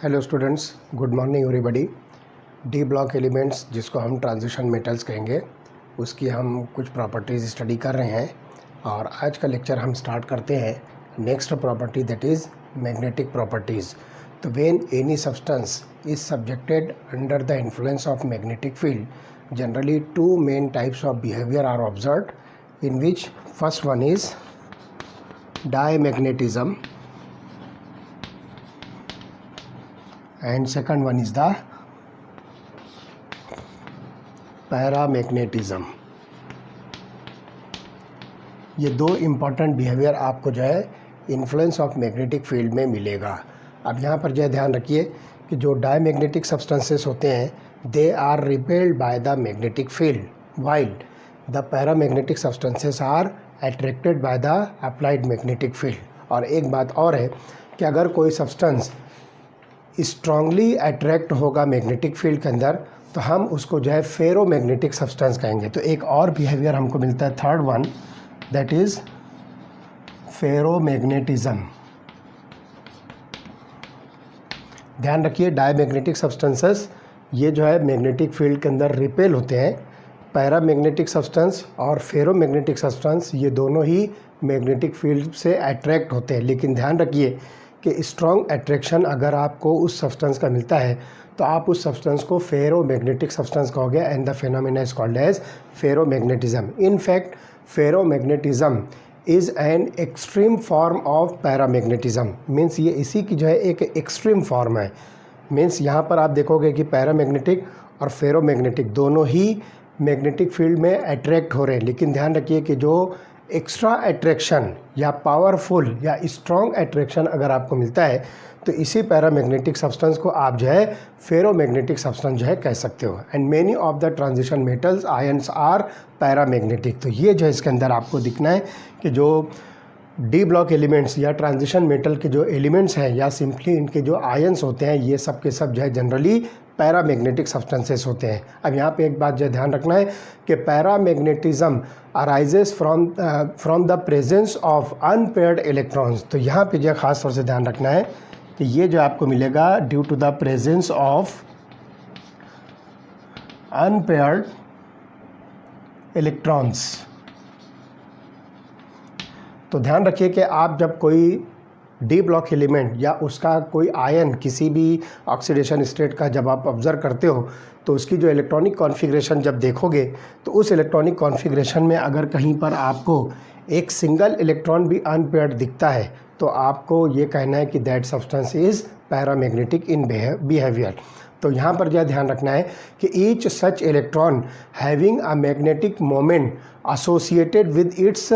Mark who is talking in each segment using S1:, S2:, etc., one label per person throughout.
S1: Hello students, good morning everybody. D block elements जिसको हम transition metals कहेंगे, उसकी हम कुछ प्रॉपर्टीज़ स्टडी कर रहे हैं और आज का लेक्चर हम स्टार्ट करते हैं next property, that is magnetic properties. तो when any substance is subjected under the influence of magnetic field, generally two main types of behaviour are observed, in which first one is diamagnetism and second one is the paramagnetism. ये दो important behaviour आपको जो है influence of magnetic field में मिलेगा। अब यहाँ पर जो है ध्यान रखिए कि जो डायमैग्नेटिक सब्सटेंसेस होते हैं they are repelled by the magnetic field, while the paramagnetic substances are attracted by the applied magnetic field. और एक बात और है कि अगर कोई सब्सटेंस स्ट्रांगली अट्रैक्ट होगा मैग्नेटिक फील्ड के अंदर तो हम उसको जो है फेरोमैग्नेटिक सब्सटेंस कहेंगे। तो एक और बिहेवियर हमको मिलता है, third one, that is ferromagnetism. ध्यान रखिए, डायमैग्नेटिक सब्सटेंसेस ये जो है मैग्नेटिक फील्ड के अंदर रिपेल होते हैं। पैरामैग्नेटिक सब्सटेंस और फेरोमैग्नेटिक सब्सटेंस ये दोनों ही मैग्नेटिक फील्ड से अट्रैक्ट होते हैं, लेकिन ध्यान रखिए कि स्ट्रॉन्ग अट्रैक्शन अगर आपको उस सब्सटेंस का मिलता है तो आप उस सब्सटेंस को फेरोमैग्नेटिक सब्सटेंस कहोगे and the phenomena is called as ferromagnetism. In fact ferromagnetism is an extreme form of paramagnetism. Means ये इसी की जो है एक एक्सट्रीम फॉर्म है। मीन्स यहाँ पर आप देखोगे कि पैरामैग्नेटिक और फेरोमैग्नेटिक दोनों ही मैग्नेटिक फील्ड में अट्रैक्ट हो रहे हैं, लेकिन ध्यान रखिए कि जो एक्स्ट्रा अट्रैक्शन या पावरफुल या स्ट्रॉन्ग अट्रैक्शन अगर आपको मिलता है तो इसी पैरामैग्नेटिक सब्सटेंस को आप जो है फेरोमैग्नेटिक सब्सटेंस जो है कह सकते हो। And many of the transition metals ions are paramagnetic. तो ये जो है इसके अंदर आपको दिखना है कि जो डी ब्लॉक एलिमेंट्स या ट्रांजिशन मेटल के जो एलिमेंट्स हैं या सिंपली इनके जो आयंस होते हैं ये सब के सब जो है जनरली पैरामैग्नेटिक सब्सटेंसेस होते हैं। अब यहाँ पे एक बात जो ध्यान रखना है कि paramagnetism arises from the presence of unpaired electrons. तो यहाँ पे जो खास तौर से ध्यान रखना है कि ये जो आपको मिलेगा due to the presence of unpaired electrons. तो ध्यान रखिए कि आप जब कोई डी ब्लॉक एलिमेंट या उसका कोई आयन किसी भी ऑक्सीडेशन स्टेट का जब आप ऑब्जर्व करते हो तो उसकी जो इलेक्ट्रॉनिक कॉन्फ़िगरेशन जब देखोगे तो उस इलेक्ट्रॉनिक कॉन्फ़िगरेशन में अगर कहीं पर आपको एक सिंगल इलेक्ट्रॉन भी अनपेयर्ड दिखता है तो आपको ये कहना है कि that substance is paramagnetic in behaviour. तो यहाँ पर यह ध्यान रखना है कि each such electron having a magnetic moment associated with its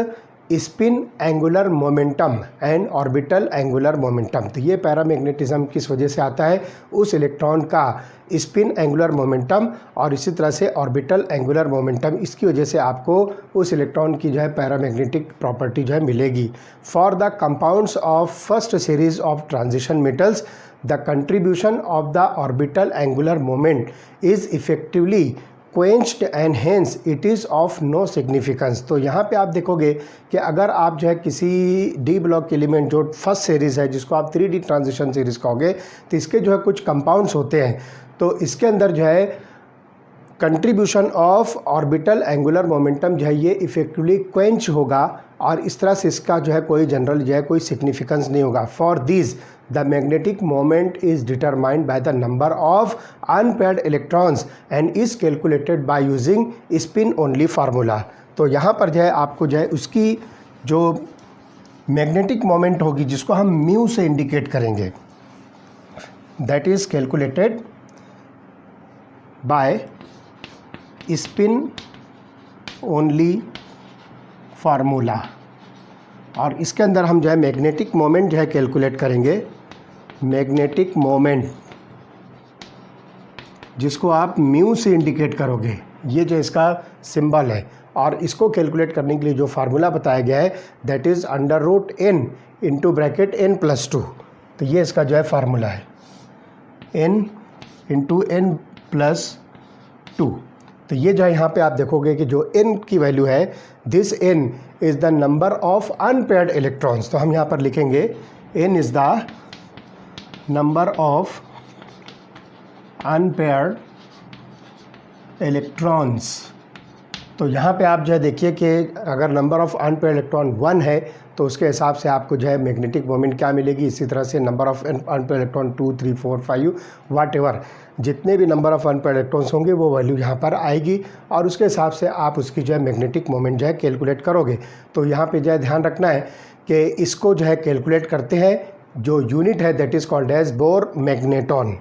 S1: spin angular momentum and orbital angular momentum. तो ये पैरामैग्नेटिज्म किस वजह से आता है, उस इलेक्ट्रॉन का स्पिन एंगुलर मोमेंटम और इसी तरह से ऑर्बिटल एंगुलर मोमेंटम, इसकी वजह से आपको उस इलेक्ट्रॉन की जो है पैरामैग्नेटिक प्रॉपर्टी जो है मिलेगी। For the compounds of first series of transition metals the contribution of the orbital angular moment is effectively quenched and hence it is of no significance. तो यहाँ पे आप देखोगे कि अगर आप जो है किसी डी ब्लॉक एलिमेंट जो फर्स्ट सीरीज़ है जिसको आप 3D ट्रांजिशन सीरीज़ कहोगे तो इसके जो है कुछ कंपाउंड्स होते हैं, तो इसके अंदर जो है contribution of orbital angular momentum जो है ये इफेक्टिवली क्वेंच होगा और इस तरह से इसका जो है कोई जनरल जो है कोई सिग्निफिकेंस नहीं होगा। For this the magnetic moment is determined by the number of unpaired electrons and is calculated by using spin only formula. तो यहाँ पर जो है आपको जो है उसकी जो मैग्नेटिक मोमेंट होगी जिसको हम म्यू से इंडिकेट करेंगे, that is calculated by spin only formula. और इसके अंदर हम जो है मैग्नेटिक मोमेंट जो है कैलकुलेट करेंगे, मैग्नेटिक मोमेंट जिसको आप म्यू से इंडिकेट करोगे, ये जो इसका सिंबल है। और इसको कैलकुलेट करने के लिए जो फार्मूला बताया गया है that is √n into bracket n+2। तो ये इसका जो है फार्मूला है, n इंटू n+2। तो ये जो है यहाँ पे आप देखोगे कि जो n की वैल्यू है, this n is the number of unpaired electrons. तो हम यहाँ पर लिखेंगे n is the number of unpaired electrons. तो यहाँ पे आप जो है देखिए कि अगर नंबर ऑफ़ अनपेयर्ड इलेक्ट्रॉन 1 है तो उसके हिसाब से आपको जो है मैग्नेटिक मोमेंट क्या मिलेगी। इसी तरह से number of unpaired electron 2, 3, 4, 5 whatever जितने भी नंबर ऑफ़ अनपेयर्ड इलेक्ट्रॉन्स होंगे वो वैल्यू यहाँ पर आएगी और उसके हिसाब से आप उसकी जो है मैग्नेटिक मोमेंट जो है कैलकुलेट करोगे। तो यहाँ पे जो है ध्यान रखना है कि इसको जो है कैलकुलेट करते हैं, जो यूनिट है that is called as Bohr magneton.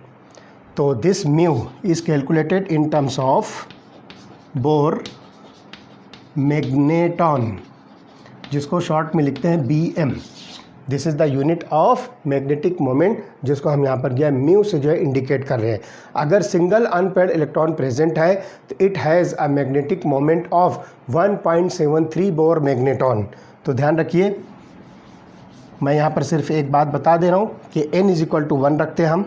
S1: तो this mu is calculated in terms of Bohr magneton, जिसको शॉर्ट में लिखते हैं BM। This is the unit of magnetic moment, जिसको हम यहाँ पर जो है म्यू से जो है इंडिकेट कर रहे हैं। अगर सिंगल अनपेयर्ड इलेक्ट्रॉन प्रेजेंट है तो it has a magnetic moment of 1.73 bore magneton. तो ध्यान रखिए, मैं यहाँ पर सिर्फ एक बात बता दे रहा हूँ कि n इज़ इक्वल टू 1 रखते हैं हम,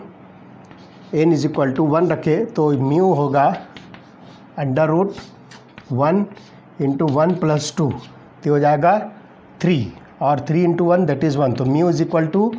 S1: n इज़ इक्वल टू 1 रखें तो म्यू होगा √1 इंटू 1 + 2 तो हो जाएगा 3 और 3 इंटू 1 दैट इज़ 1। तो म्यू इज़ इक्वल टू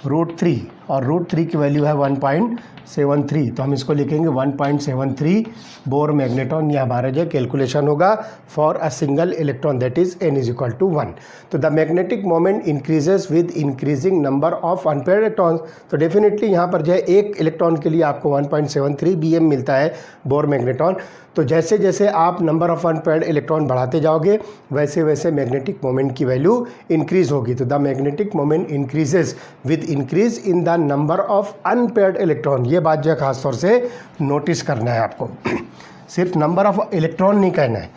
S1: √3 और √3 की वैल्यू है 1.73। तो हम इसको लिखेंगे 1.73 बोर मैग्नेटॉन। ये हमारा जो कैलकुलेशन होगा for a single electron that is n is equal to 1। तो the magnetic moment increases with increasing number of unpaired electrons. तो डेफिनेटली यहाँ पर जो है एक इलेक्ट्रॉन के लिए आपको 1.73 BM मिलता है बोर मैग्नेटॉन। तो जैसे जैसे आप नंबर ऑफ़ अनपेयर्ड इलेक्ट्रॉन बढ़ाते जाओगे वैसे वैसे मैग्नेटिक मोमेंट की वैल्यू इंक्रीज़ होगी। तो the magnetic moment increases with increase in the number of unpaired electron. ये बात जो है खास तौर से नोटिस करना है आपको। सिर्फ नंबर ऑफ़ इलेक्ट्रॉन नहीं कहना है,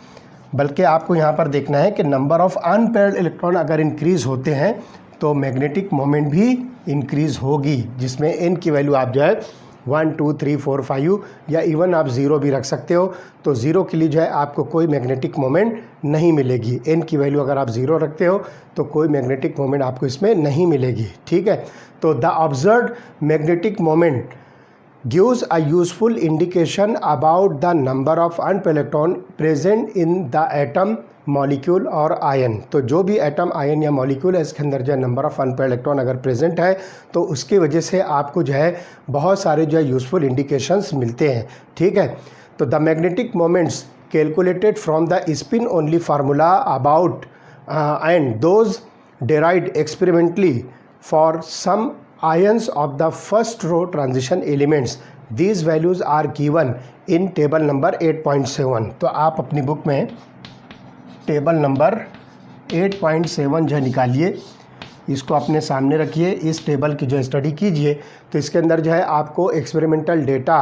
S1: बल्कि आपको यहाँ पर देखना है कि नंबर ऑफ़ अनपेयर्ड इलेक्ट्रॉन अगर इंक्रीज़ होते हैं तो मैग्नेटिक मोमेंट भी इंक्रीज़ होगी, जिसमें n की वैल्यू आप जो है 1, 2, 3, 4, 5 या इवन आप 0 भी रख सकते हो। तो 0 के लिए जो है आपको कोई मैग्नेटिक मोमेंट नहीं मिलेगी। n की वैल्यू अगर आप 0 रखते हो तो कोई मैग्नेटिक मोमेंट आपको इसमें नहीं मिलेगी, ठीक है। तो the observed magnetic moment gives a useful indication about the number of unpaired electron present in the atom, molecule और आयन। तो जो भी एटम, आयन या मॉलिक्यूल है इसके अंदर जो है नंबर ऑफ़ अनपेयर्ड इलेक्ट्रॉन अगर प्रेजेंट है तो उसकी वजह से आपको जो है बहुत सारे जो है यूज़फुल इंडिकेशंस मिलते हैं, ठीक है। तो the magnetic moments calculated from the spin only formula about and those derived experimentally for some ions of the first row transition elements. These values are given in table number 8.7। तो आप अपनी book में table number 8.7 जो है निकालिए, इसको अपने सामने रखिए, इस टेबल की जो स्टडी कीजिए। तो इसके अंदर जो है आपको experimental data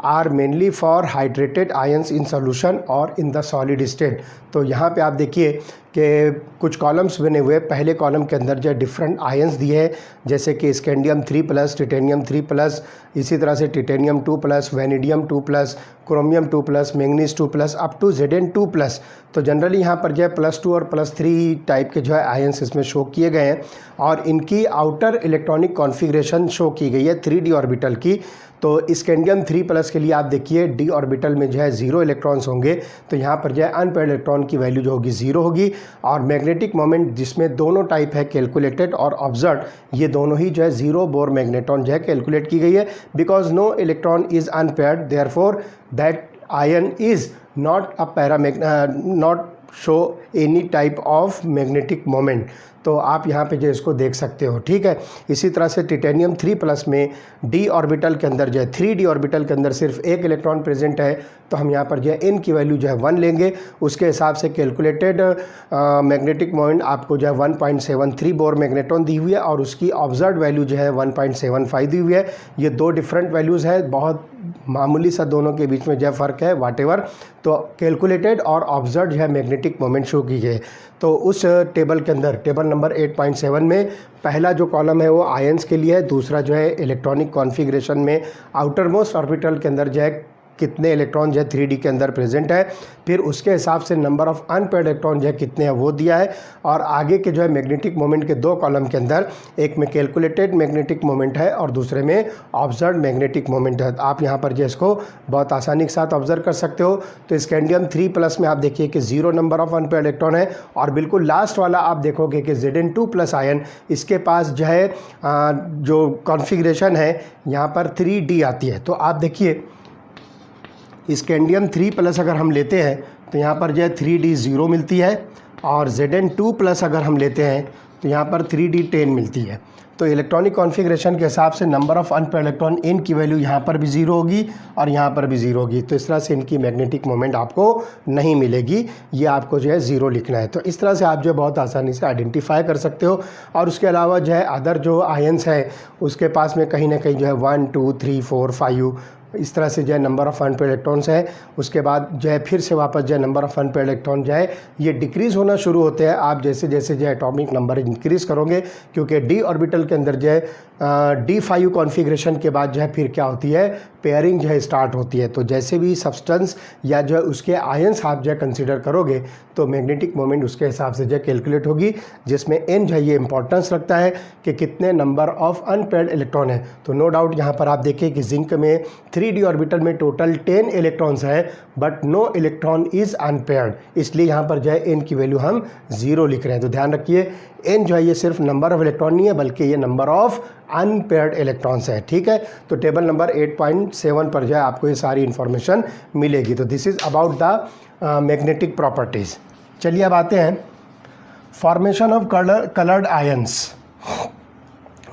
S1: are mainly for hydrated ions in solution और इन द सॉलिड स्टेट। तो यहाँ पे आप देखिए कि कुछ कॉलम्स बने हुए। पहले कॉलम के अंदर जो है डिफरेंट आयंस दिए हैं, जैसे कि स्कैंडियम 3+, टिटेनियम 3+, इसी तरह से titanium 2+, vanadium 2+, chromium 2+, manganese 2+, up to Zn 2+। तो जनरली यहाँ पर जो है +2 और +3 टाइप के जो है आयंस इसमें शो किए गए हैं और इनकी आउटर इलेक्ट्रॉनिक कॉन्फ़िगरेशन शो की गई है 3d ऑर्बिटल की। तो स्कैंडियम 3+ के लिए आप देखिए d ऑर्बिटल में जो है 0 इलेक्ट्रॉन्स होंगे, तो यहाँ पर जो है अनपेयर्ड इलेक्ट्रॉन की वैल्यू जो होगी 0 होगी। और मैग्नेटिक मोमेंट जिसमें दोनों टाइप है, कैलकुलेटेड और ऑब्जर्व, ये दोनों ही जो है 0 बोर मैग्नेटॉन जो है कैलकुलेट की गई है। Because no electron is unpaired, therefore that ion is not not show any type of magnetic moment. तो आप यहाँ पे जो इसको देख सकते हो, ठीक है। इसी तरह से टिटेनियम 3+ में d ऑर्बिटल के अंदर जो है 3d ऑर्बिटल के अंदर सिर्फ एक इलेक्ट्रॉन प्रेजेंट है, तो हम यहाँ पर जो है n की वैल्यू जो है 1 लेंगे। उसके हिसाब से कैलकुलेटेड मैग्नेटिक मोमेंट आपको जो है 1.73 बोर मैग्नेटॉन दी हुई है और उसकी ऑब्जर्व वैल्यू जो है 1.75 दी हुई है। ये दो डिफरेंट वैल्यूज़ है, बहुत मामूली सा दोनों के बीच में जो फ़र्क है व्हाटएवर। तो कैलकुलेटेड और ऑब्जर्व जो है मैग्नेटिक मोमेंट शो की गई। तो उस टेबल के अंदर, टेबल नंबर 8.7 में पहला जो कॉलम है वो आयंस के लिए है, दूसरा जो है इलेक्ट्रॉनिक कॉन्फ़िगरेशन में आउटर मोस्ट ऑर्बिटल के अंदर जो है कितने इलेक्ट्रॉन जो है 3D के अंदर प्रेजेंट है, फिर उसके हिसाब से नंबर ऑफ़ अनपेयर्ड इलेक्ट्रॉन जो है कितने हैं वो दिया है। और आगे के जो है मैग्नेटिक मोमेंट के दो कॉलम के अंदर एक में कैलकुलेटेड मैग्नेटिक मोमेंट है और दूसरे में ऑब्जर्व मैग्नेटिक मोमेंट है। आप यहाँ पर जो इसको बहुत आसानी के साथ ऑब्जर्व कर सकते हो। तो स्कैंडियम 3+ में आप देखिए कि 0 नंबर ऑफ़ अनपेयर्ड इलेक्ट्रॉन है और बिल्कुल लास्ट वाला आप देखोगे कि Zn 2+ आयन, इसके पास जो है जो कॉन्फ़िगरेशन है यहाँ पर 3D आती है। तो आप देखिए स्कैंडियम 3+ अगर हम लेते हैं तो यहाँ पर जो है 3d0 मिलती है, और Zn2+ अगर हम लेते हैं तो यहाँ पर 3d10 मिलती है। तो इलेक्ट्रॉनिक कॉन्फ़िगरेशन के हिसाब से number of unpaired electron in की वैल्यू यहाँ पर भी 0 होगी और यहाँ पर भी 0 होगी। तो इस तरह से इनकी मैग्नेटिक मोमेंट आपको नहीं मिलेगी, ये आपको जो है 0 लिखना है। तो इस तरह से आप जो है बहुत आसानी से आइडेंटिफाई कर सकते हो। और उसके अलावा जो है अदर जो आयंस है उसके पास में कहीं ना कहीं जो है 1 2 3 4 5 इस तरह से जो है नंबर ऑफ़ अनपेयर्ड इलेक्ट्रॉन्स है। उसके बाद जो है फिर से वापस जो है नंबर ऑफ़ अनपेयर्ड इलेक्ट्रॉन जो है ये डिक्रीज़ होना शुरू होते हैं आप जैसे जैसे जो है एटॉमिक नंबर इंक्रीज़ करोगे, क्योंकि डी ऑर्बिटल के अंदर जो है D5 कॉन्फ़िगरेशन के बाद जो है फिर क्या होती है, पेयरिंग जो है स्टार्ट होती है। तो जैसे भी सब्सटेंस या जो है उसके आयंस आप जो है कंसिडर करोगे तो मैग्नेटिक मोमेंट उसके हिसाब से जो है कैलकुलेट होगी, जिसमें n जो है ये इंपॉर्टेंस रखता है कि कितने नंबर ऑफ़ अनपेयर्ड इलेक्ट्रॉन है। तो नो डाउट यहाँ पर आप देखिए कि जिंक में 3d ऑर्बिटल में टोटल 10 इलेक्ट्रॉन्स है, but no electron is unpaired, इसलिए यहाँ पर जो है n की वैल्यू हम 0 लिख रहे हैं। तो ध्यान रखिए n जो है ये सिर्फ नंबर ऑफ़ इलेक्ट्रॉन नहीं है बल्कि ये नंबर ऑफ़ अनपेयर्ड इलेक्ट्रॉन्स है। ठीक है, तो टेबल नंबर 8.7 पर जो है आपको ये सारी इन्फॉर्मेशन मिलेगी। तो this is about the magnetic properties. चलिए अब आते हैं formation of coloured ions.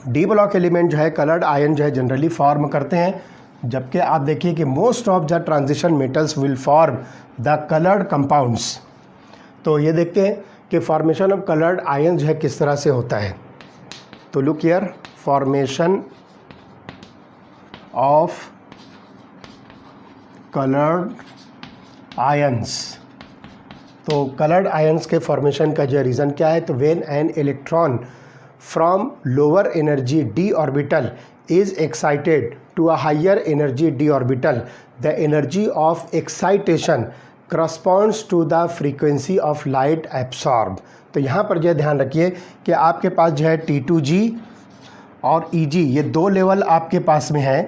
S1: D block element जो है कलर्ड आयन जो है जनरली फॉर्म करते हैं, जबकि आप देखिए कि most of the transition metals will form the coloured compounds. तो ये देखते हैं कि फॉर्मेशन ऑफ कलर्ड आयन जो है किस तरह से होता है। तो look here, formation of coloured ions. तो कलर्ड आयंस के फॉर्मेशन का जो रीज़न क्या है, तो when an electron from lower energy D orbital is excited to a higher energy d orbital, the energy of excitation corresponds to the frequency of light absorbed। तो यहाँ पर जो ध्यान रखिए कि आपके पास जो है T2g और Eg ये दो लेवल आपके पास में है।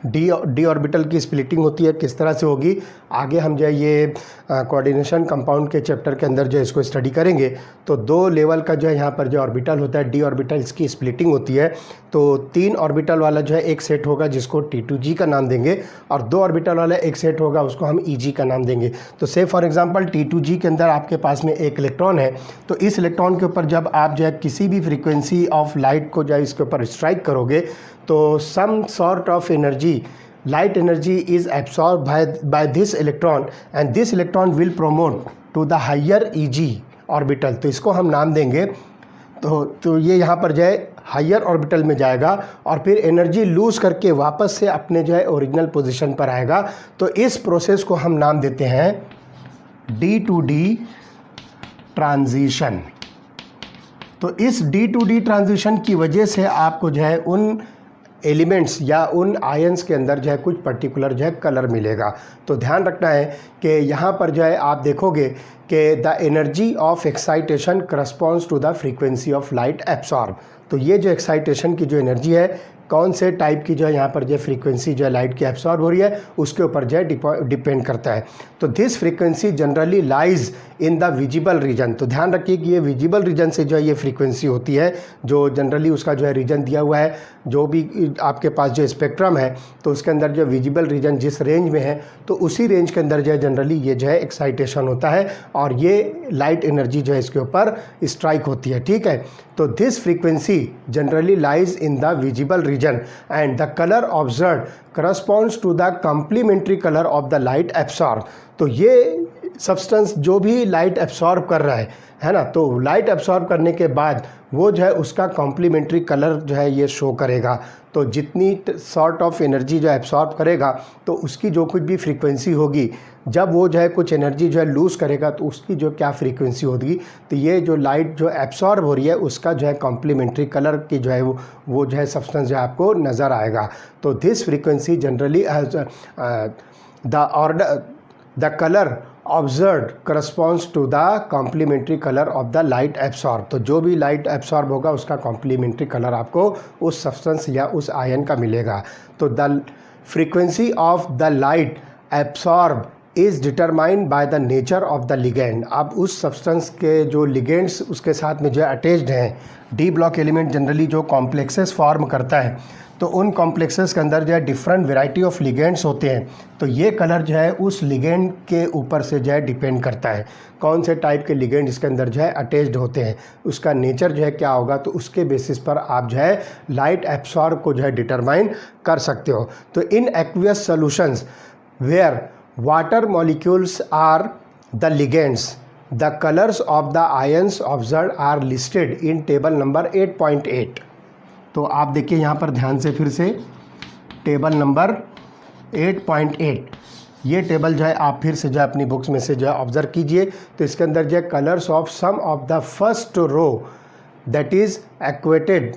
S1: डी ऑर्बिटल की स्प्लिटिंग होती है, किस तरह से होगी आगे हम जो है ये कोऑर्डिनेशन कंपाउंड के चैप्टर के अंदर जो है इसको स्टडी करेंगे। तो दो लेवल का जो है यहाँ पर जो ऑर्बिटल होता है डी ऑर्बिटल, इसकी स्प्लिटिंग होती है। तो 3 ऑर्बिटल वाला जो है एक सेट होगा जिसको T2g का नाम देंगे, और 2 ऑर्बिटल वाला एक सेट होगा उसको हम Eg का नाम देंगे। तो से फॉर एग्जांपल T2g के अंदर आपके पास में एक इलेक्ट्रॉन है, तो इस इलेक्ट्रॉन के ऊपर जब आप जो है किसी भी फ्रीक्वेंसी ऑफ लाइट को जो है इसके ऊपर स्ट्राइक करोगे तो some sort of energy, light energy is absorbed by this electron and this electron will promote to the higher Eg orbital। तो इसको हम नाम देंगे, तो ये यहाँ पर जो है हायर ऑर्बिटल में जाएगा और फिर एनर्जी लूज़ करके वापस से अपने जो है ओरिजिनल पोजीशन पर आएगा। तो इस प्रोसेस को हम नाम देते हैं D2D ट्रांजिशन। तो इस D2D ट्रांजिशन की वजह से आपको जो है उन एलिमेंट्स या उन आयंस के अंदर जो है कुछ पर्टिकुलर जो है कलर मिलेगा। तो ध्यान रखना है कि यहाँ पर जो है आप देखोगे कि the energy of excitation corresponds to the frequency of light absorb. तो ये जो एक्साइटेशन की जो एनर्जी है कौन से टाइप की जो है यहाँ पर जो फ्रीक्वेंसी जो है लाइट की एब्सॉर्ब हो रही है उसके ऊपर जो है डिपेंड करता है। तो this frequency generally lies in the visible reason. तो ध्यान रखिए कि ये विजिबल रीजन से जो है ये फ्रीक्वेंसी होती है, जो जनरली उसका जो है रीजन दिया हुआ है, जो भी आपके पास जो स्पेक्ट्रम है तो उसके अंदर जो विजिबल रीजन जिस रेंज में है तो उसी रेंज के अंदर जो है जनरली ये जो है एक्साइटेशन होता है और ये लाइट एनर्जी जो है इसके ऊपर स्ट्राइक होती है। ठीक है, तो this frequency generally lies in the visible region and the colour observed corresponds to the complementary colour of the light absorb. तो ये सब्सटेंस जो भी लाइट एब्सॉर्ब कर रहा है ना, तो लाइट एब्सॉर्ब करने के बाद वो जो है उसका कॉम्प्लीमेंट्री कलर जो है ये शो करेगा। तो जितनी सॉर्ट ऑफ एनर्जी जो एब्सॉर्ब करेगा तो उसकी जो कुछ भी फ्रीक्वेंसी होगी, जब वो जो है कुछ एनर्जी जो है लूज़ करेगा तो उसकी जो क्या फ्रीक्वेंसी होगी, तो ये जो लाइट जो एब्सॉर्ब हो रही है उसका जो है कॉम्प्लीमेंट्री कलर की जो है वो जो है सब्सटेंस जो है आपको नज़र आएगा। तो this frequency generally the colour observed corresponds to the complementary colour of the light absorb. तो जो भी लाइट एब्सॉर्ब होगा उसका कॉम्प्लीमेंट्री कलर आपको उस सब्सटेंस या उस आयन का मिलेगा। तो the frequency of the light absorb is determined by the nature of the ligand. अब उस सब्सटेंस के जो लिगेंड्स उसके साथ में जो अटैच्ड हैं, डी ब्लॉक एलिमेंट जनरली जो कॉम्प्लेक्सेस फॉर्म करता है, तो उन कॉम्प्लेक्सेस के अंदर जो है डिफरेंट वैरायटी ऑफ लिगेंड्स होते हैं। तो ये कलर जो है उस लिगेंड के ऊपर से जो है डिपेंड करता है, कौन से टाइप के लिगेंड इसके अंदर जो है अटैच्ड होते हैं, उसका नेचर जो है क्या होगा, तो उसके बेसिस पर आप जो है लाइट एब्सॉर्ब को जो है डिटरमाइन कर सकते हो। तो in aqueous solutions where water molecules are the ligands, the colours of the ions observed are listed in table number 8.8। तो आप देखिए यहाँ पर ध्यान से फिर से टेबल नंबर 8.8, ये टेबल जो है आप फिर से जो है अपनी बुक्स में से जो है ऑब्जर्व कीजिए। तो इसके अंदर जो है colours of some of the first row that is aquated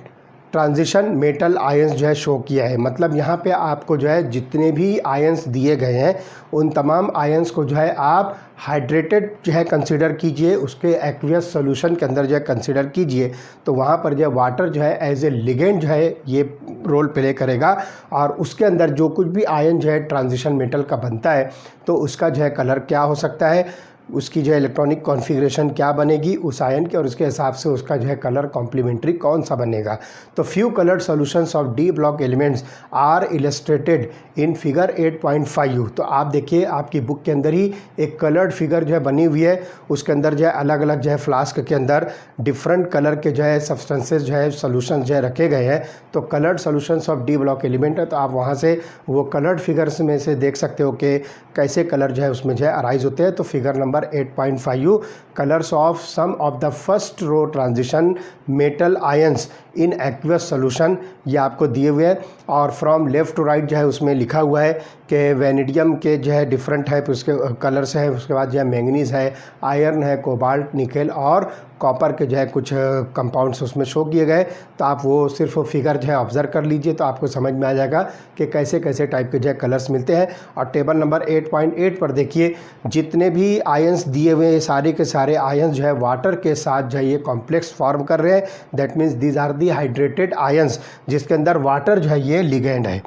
S1: transition metal ions जो है शो किया है। मतलब यहाँ पे आपको जो है जितने भी आयंस दिए गए हैं उन तमाम आयंस को जो है आप हाइड्रेटेड जो है कंसीडर कीजिए, उसके एक्वियस सॉल्यूशन के अंदर जो है कंसीडर कीजिए। तो वहाँ पर जो है वाटर जो है एज ए लिगेंड जो है ये रोल प्ले करेगा और उसके अंदर जो कुछ भी आयन जो है ट्रांजिशन मेटल का बनता है तो उसका जो है कलर क्या हो सकता है, उसकी जो है इलेक्ट्रॉनिक कॉन्फ़िगरेशन क्या बनेगी उस आयन के, और उसके हिसाब से उसका जो है कलर कॉम्प्लीमेंट्री कौन सा बनेगा। तो few coloured solutions of d block elements are illustrated in figure 8.5। तो आप देखिए आपकी बुक के अंदर ही एक कलर्ड फिगर जो है बनी हुई है, उसके अंदर जो है अलग अलग जो है फ्लास्क के अंदर डिफरेंट कलर के जो है सब्सटेंसेस जो है सॉल्यूशंस जो है रखे गए हैं। तो coloured solutions of d block element है, तो आप वहाँ से वो कलर्ड फिगर्स में से देख सकते हो कि कैसे कलर जो है उसमें जो है अराइज होते हैं। तो figure number 8.5 colours of some of the first row transition metal ions in aqueous solution, ये आपको दिए हुए हैं। और फ्रॉम लेफ़्ट टू राइट जो है उसमें लिखा हुआ है कि वैनेडियम के जो है डिफरेंट टाइप उसके कलर्स हैं, उसके बाद जो है मैंगनीज़ है, आयरन है, कोबाल्ट, निकेल और कॉपर के जो है कुछ कंपाउंड्स उसमें शो किए गए। तो आप वो सिर्फ फिगर जो है ऑब्जर्व कर लीजिए तो आपको समझ में आ जाएगा कि कैसे कैसे टाइप के जो है कलर्स मिलते हैं। और टेबल नंबर 8.8 पर देखिए जितने भी आयंस दिए हुए हैं सारे के सारे आयंस जो है वाटर के साथ जो है ये कॉम्प्लेक्स फॉर्म कर रहे हैं। That means these are the hydrated ions जिसके अंदर वाटर जो है ये लिगेंड है।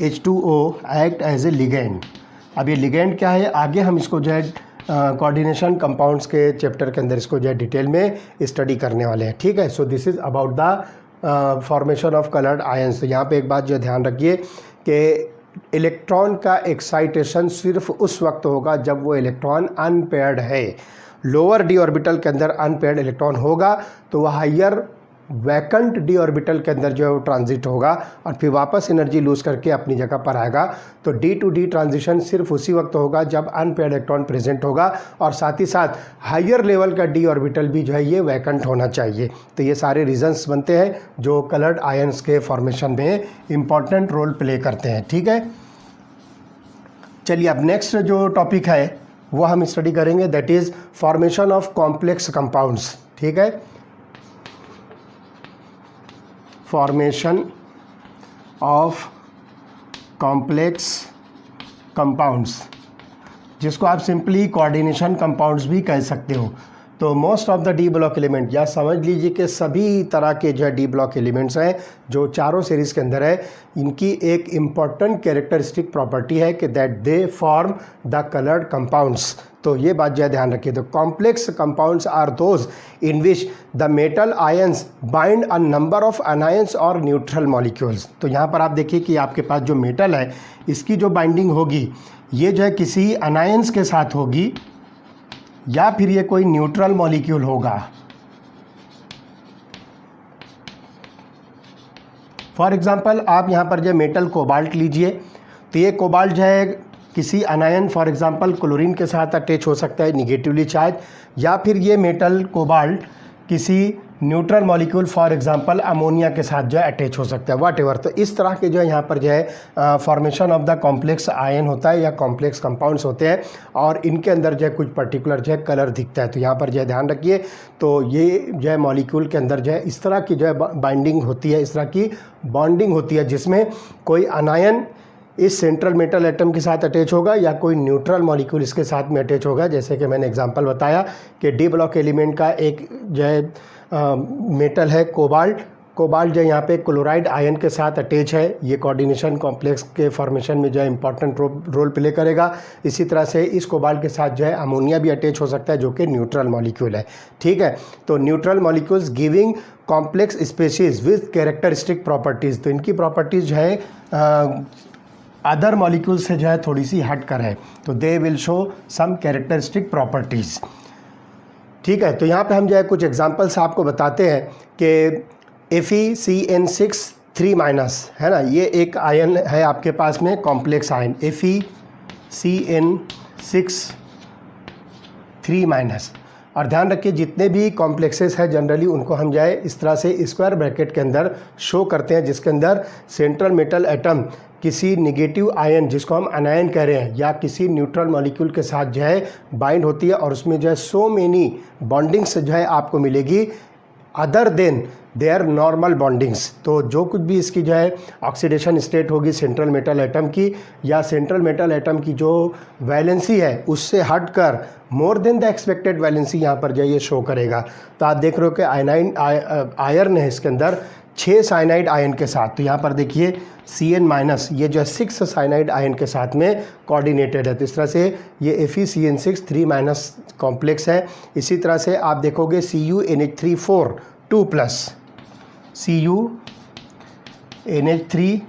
S1: H2O act as a ligand. अब ये लिगेंड क्या है आगे हम इसको जो है कोऑर्डिनेशन कंपाउंड्स के चैप्टर के अंदर इसको जो है डिटेल में स्टडी करने वाले हैं। ठीक है, so this is about the formation of coloured ions. तो यहाँ पे एक बात जो ध्यान रखिए कि इलेक्ट्रॉन का एक्साइटेशन सिर्फ उस वक्त होगा जब वो इलेक्ट्रॉन अनपेयर्ड है। लोअर डी ऑर्बिटल के अंदर अनपेयर्ड इलेक्ट्रॉन होगा तो वह हायर वैकेंट डी ऑर्बिटल के अंदर जो है वो ट्रांजिट होगा और फिर वापस एनर्जी लूज़ करके अपनी जगह पर आएगा। तो डी टू डी ट्रांजिशन सिर्फ उसी वक्त होगा जब अनपेयर्ड इलेक्ट्रॉन प्रेजेंट होगा और साथ ही साथ हायर लेवल का डी ऑर्बिटल भी जो है ये वैकेंट होना चाहिए। तो ये सारे रीजंस बनते हैं जो कलर्ड आयंस के फॉर्मेशन में इम्पॉर्टेंट रोल प्ले करते हैं। ठीक है, चलिए अब नेक्स्ट जो टॉपिक है वो हम स्टडी करेंगे, that is formation of complex compounds. ठीक है, फॉर्मेशन ऑफ कॉम्प्लेक्स कंपाउंड्स, जिसको आप सिंपली कोऑर्डिनेशन कंपाउंड्स भी कह सकते हो। तो most of the D block element, या समझ लीजिए कि सभी तरह के जो है डी ब्लॉक एलिमेंट्स हैं जो चारों सीरीज़ के अंदर है, इनकी एक इम्पॉर्टेंट कैरेक्टरिस्टिक प्रॉपर्टी है कि that they form the coloured compounds. तो ये बात जो है ध्यान रखिए। तो complex compounds are those in which the metal ions bind a number of anions और न्यूट्रल मॉलिक्यूल्स। तो यहाँ पर आप देखिए कि आपके पास जो मेटल है इसकी जो बाइंडिंग होगी ये जो है किसी अनायंस के साथ होगी या फिर ये कोई न्यूट्रल मॉलिक्यूल होगा। फॉर एग्जांपल आप यहाँ पर जो मेटल कोबाल्ट लीजिए, तो ये कोबाल्ट जो है किसी अनायन फॉर एग्जांपल क्लोरीन के साथ अटैच हो सकता है निगेटिवली चार्ज, या फिर ये मेटल कोबाल्ट किसी neutral molecule for example ammonia के साथ जो है अटैच हो सकता है, व्हाटएवर। तो इस तरह के जो है यहाँ पर जो है formation of the complex ion होता है या कॉम्प्लेक्स कंपाउंड्स होते हैं और इनके अंदर जो है कुछ पर्टिकुलर जो है कलर दिखता है। तो यहाँ पर जो है ध्यान रखिए, तो ये जो है मॉलिक्यूल के अंदर जो है इस तरह की जो है बाइंडिंग होती है, इस तरह की बॉन्डिंग होती है जिसमें कोई अनायन इस सेंट्रल मेटल एटम के साथ अटैच होगा या कोई न्यूट्रल मॉलिक्यूल इसके साथ में अटैच होगा। जैसे कि मैंने एग्जांपल बताया कि डी ब्लॉक एलिमेंट का एक जो है मेटल है कोबाल्ट, कोबाल्ट जो है यहाँ पे क्लोराइड आयन के साथ अटैच है, ये कोऑर्डिनेशन कॉम्प्लेक्स के फॉर्मेशन में जो है इंपॉर्टेंट रोल प्ले करेगा। इसी तरह से इस कोबाल्ट के साथ जो है अमोनिया भी अटैच हो सकता है जो कि न्यूट्रल मॉलिक्यूल है। ठीक है, तो neutral molecules giving complex species with characteristic properties, तो इनकी प्रॉपर्टीज़ जो है अदर मॉलिक्यूल से जो है थोड़ी सी हट कर है, तो they will show some characteristic properties. ठीक है, तो यहाँ पे हम जो है कुछ एग्जांपल्स आपको बताते हैं कि FeCN6 3- है ना, ये एक आयन है आपके पास में कॉम्प्लेक्स आयन FeCN6 3-। और ध्यान रखिए जितने भी कॉम्प्लेक्सेस हैं जनरली उनको हम जो है इस तरह से स्क्वायर ब्रैकेट के अंदर शो करते हैं, जिसके अंदर सेंट्रल मेटल एटम किसी निगेटिव आयन जिसको हम अनायन कह रहे हैं या किसी न्यूट्रल मॉलिक्यूल के साथ जो है बाइंड होती है और उसमें जो है सो मेनी बॉन्डिंग्स जो है आपको मिलेगी other than there normal bondings. तो जो कुछ भी इसकी जो है ऑक्सीडेशन स्टेट होगी सेंट्रल मेटल एटम की या सेंट्रल मेटल एटम की जो वैलेंसी है उससे हटकर more than the expected valency यहाँ पर जो है ये शो करेगा। तो आप देख रहे हो कि आयरन है इसके अंदर 6 साइनाइड आयन के साथ, तो यहाँ पर देखिए Cn- ये जो है 6 साइनाइड आयन के साथ में कोऑर्डिनेटेड है। तो इस तरह से ये FeCN6 3- कॉम्प्लेक्स है। इसी तरह से आप देखोगे CuNH3 2+, CuNH3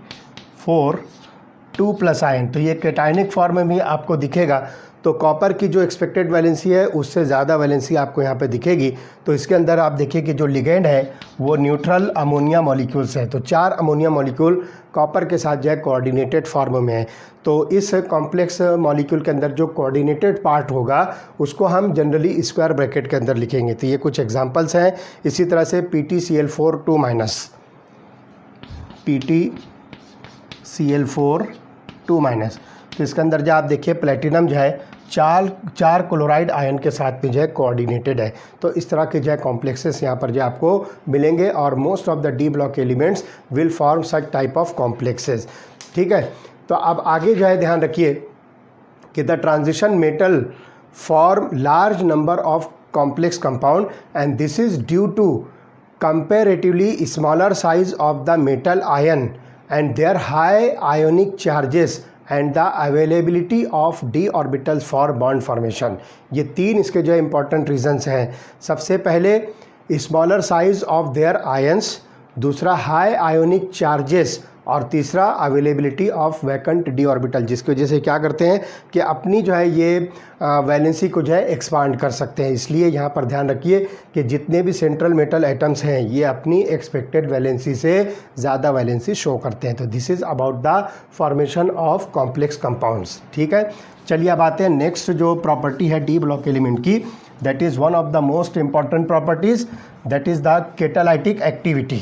S1: 2+ आयन, तो ये कैटायनिक फॉर्म में भी आपको दिखेगा। तो कॉपर की जो एक्सपेक्टेड वैलेंसी है उससे ज़्यादा वैलेंसी आपको यहाँ पे दिखेगी। तो इसके अंदर आप देखिए कि जो लिगेंड है वो न्यूट्रल अमोनिया मॉलिक्यूल्स है, तो 4 अमोनिया मॉलिक्यूल कॉपर के साथ जो है कोऑर्डिनेटेड फॉर्म में है। तो इस कॉम्प्लेक्स मॉलिक्यूल के अंदर जो कोऑर्डिनेटेड पार्ट होगा उसको हम जनरली स्क्वायर ब्रैकेट के अंदर लिखेंगे। तो ये कुछ एग्जांपल्स हैं। इसी तरह से PtCl4 2-, PtCl4 2-, तो इसके अंदर जो आप देखिए प्लेटिनम जो है 4 क्लोराइड आयन के साथ में जो है कोऑर्डिनेटेड है। तो इस तरह के जो है कॉम्प्लेक्सेस यहाँ पर जो आपको मिलेंगे और most of the D block elements will form such type of complexes. ठीक है, तो अब आगे जो है ध्यान रखिए कि the transition metal form large number of complex compound and this is due to comparatively smaller size of the metal ion and their high ionic charges and the availability of d orbitals for bond formation। ये 3 इसके जो है important reasons हैं। सबसे पहले smaller size of their ions, दूसरा high ionic charges और तीसरा availability of vacant D orbital, जिसकी वजह से क्या करते हैं कि अपनी जो है ये वैलेंसी को जो है एक्सपांड कर सकते हैं। इसलिए यहाँ पर ध्यान रखिए कि जितने भी सेंट्रल मेटल एटम्स हैं ये अपनी एक्सपेक्टेड वैलेंसी से ज़्यादा वैलेंसी शो करते हैं। तो this is about the formation of complex compounds. ठीक है, चलिए अब आते हैं नेक्स्ट जो प्रॉपर्टी है डी ब्लॉक एलिमेंट की, that is one of the most important properties, that is the catalytic activity.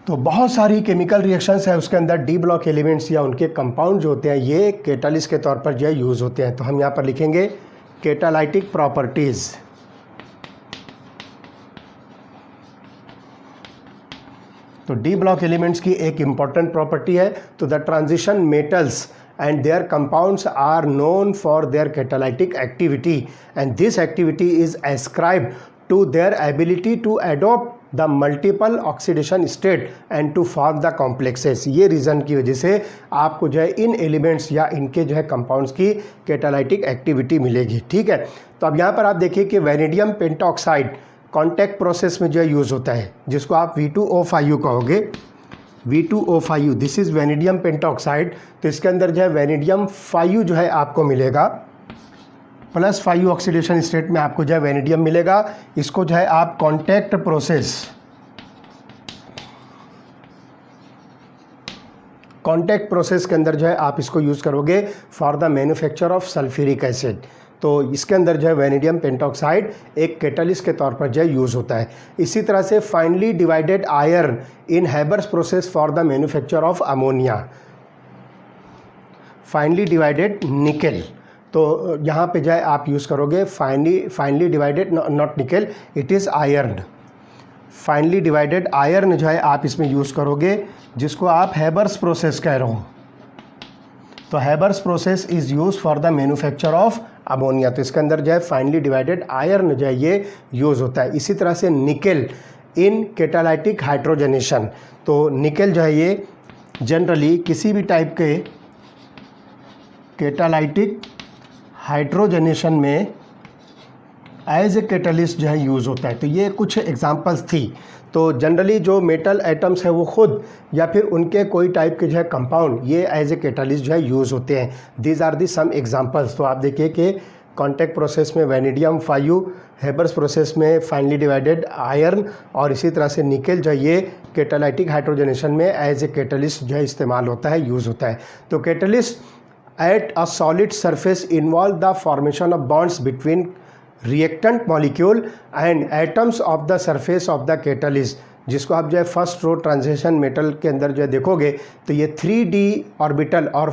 S1: तो बहुत सारी केमिकल रिएक्शंस है उसके अंदर डी ब्लॉक एलिमेंट्स या उनके कंपाउंड जो होते हैं ये कैटालिस्ट के तौर पर जो है यूज़ होते हैं। तो हम यहाँ पर लिखेंगे कैटालाइटिक प्रॉपर्टीज़। तो डी ब्लॉक एलिमेंट्स की एक इम्पॉर्टेंट प्रॉपर्टी है, तो the transition metals and their compounds are known for their catalytic activity and this activity is ascribed to their ability to adopt the multiple oxidation state and to form the complexes। ये reason की वजह से आपको जो है इन elements या इनके जो है कंपाउंड्स की कैटालाइटिक एक्टिविटी मिलेगी। ठीक है, तो अब यहाँ पर आप देखिए कि वैनेडियम पेंटॉक्साइड कॉन्टैक्ट प्रोसेस में जो है यूज़ होता है, जिसको आप V2O5 कहोगे, V2O5, this is vanadium pentoxide. तो इसके अंदर जो है वैनेडियम 5 जो है आपको मिलेगा, +5 ऑक्सीडेशन स्टेट में आपको जो है वैनेडियम मिलेगा। इसको जो है आप कॉन्टैक्ट प्रोसेस के अंदर जो है आप इसको यूज़ करोगे for the manufacture of sulphuric acid. तो इसके अंदर जो है वैनेडियम पेंटॉक्साइड एक कैटालिस्ट के तौर पर जो है यूज़ होता है। इसी तरह से finally divided iron in Haber's process for the manufacture of ammonia, finally divided nickel. तो यहाँ पे जो है आप यूज़ करोगे finally divided, not nickel, it is iron. Finally divided iron जो है आप इसमें यूज़ करोगे, जिसको आप हैबर्स प्रोसेस कह रहे हो। तो Haber's process is use for the manufacture of ammonia. तो इसके अंदर जो है फाइनली डिवाइडेड आयर्न जो है ये यूज़ होता है। इसी तरह से निकेल इन कैटालाइटिक हाइड्रोजनेशन। तो निकल जो है ये जनरली किसी भी टाइप के कैटालाइटिक हाइड्रोजनेशन में एज ए कैटलिस्ट जो है यूज़ होता है। तो ये कुछ एग्जांपल्स थी। तो जनरली जो मेटल एटम्स है वो खुद या फिर उनके कोई टाइप के जो है कंपाउंड ये एज ए कैटलिस्ट जो है यूज़ होते हैं। These are the some examples. तो आप देखिए कि कॉन्टैक्ट प्रोसेस में वैनेडियम 5, हेबर्स प्रोसेस में फाइनली डिवाइडेड आयरन, और इसी तरह से निकल जो ये कैटालाइटिक हाइड्रोजनेशन में एज ए कैटलिस्ट जो है इस्तेमाल होता है, यूज़ होता है। तो catalyst at a solid surface involve the formation of bonds between reactant molecule and atoms of the surface of the catalyst, जिसको आप जो है फर्स्ट रो ट्रांजिशन मेटल के अंदर जो है देखोगे तो ये 3d ऑर्बिटल और